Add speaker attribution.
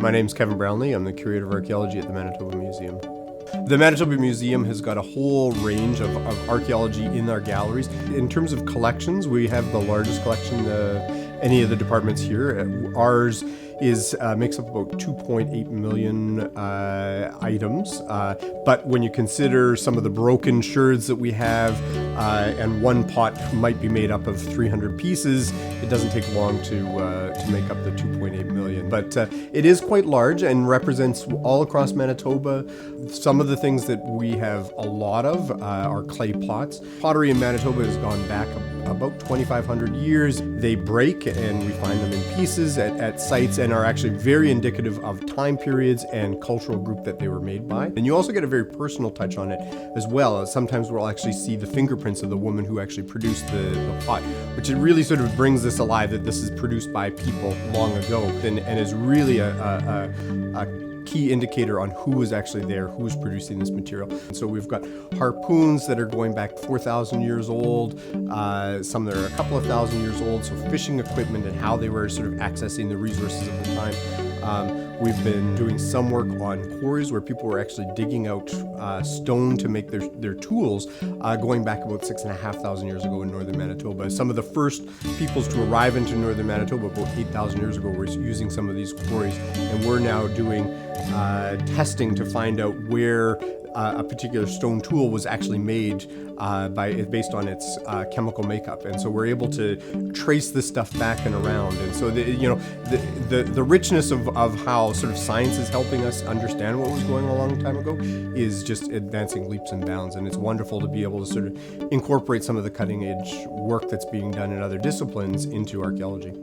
Speaker 1: My name's Kevin Brownlee. I'm the Curator of Archeology at the Manitoba Museum. The Manitoba Museum has got a whole range of archaeology in our galleries. In terms of collections, we have the largest collection any of the departments here. Ours makes up about 2.8 million items. But when you consider some of the broken sherds that we have, and one pot might be made up of 300 pieces, it doesn't take long to make up the 2.8 million. But it is quite large and represents all across Manitoba. Some of the things that we have a lot of are clay pots. Pottery in Manitoba has gone back about 2,500 years. They break and we find them in pieces at sites and are actually very indicative of time periods and cultural group that they were made by. And you also get a very personal touch on it as well. Sometimes we'll actually see the fingerprints of the woman who actually produced the pot, which it really sort of brings this alive that this is produced by people long ago and is really a key indicator on who was actually there, who was producing this material. And so we've got harpoons that are going back 4,000 years old, some that are a couple of thousand years old, so fishing equipment and how they were sort of accessing the resources of the time. We've been doing some work on quarries where people were actually digging out stone to make their tools, going back about 6,500 years ago in northern Manitoba. Some of the first peoples to arrive into northern Manitoba about 8,000 years ago were using some of these quarries, and we're now doing testing to find out where a particular stone tool was actually made based on its chemical makeup, and so we're able to trace this stuff back and around. And so the richness of how sort of science is helping us understand what was going on a long time ago is just advancing leaps and bounds, and it's wonderful to be able to sort of incorporate some of the cutting edge work that's being done in other disciplines into archaeology.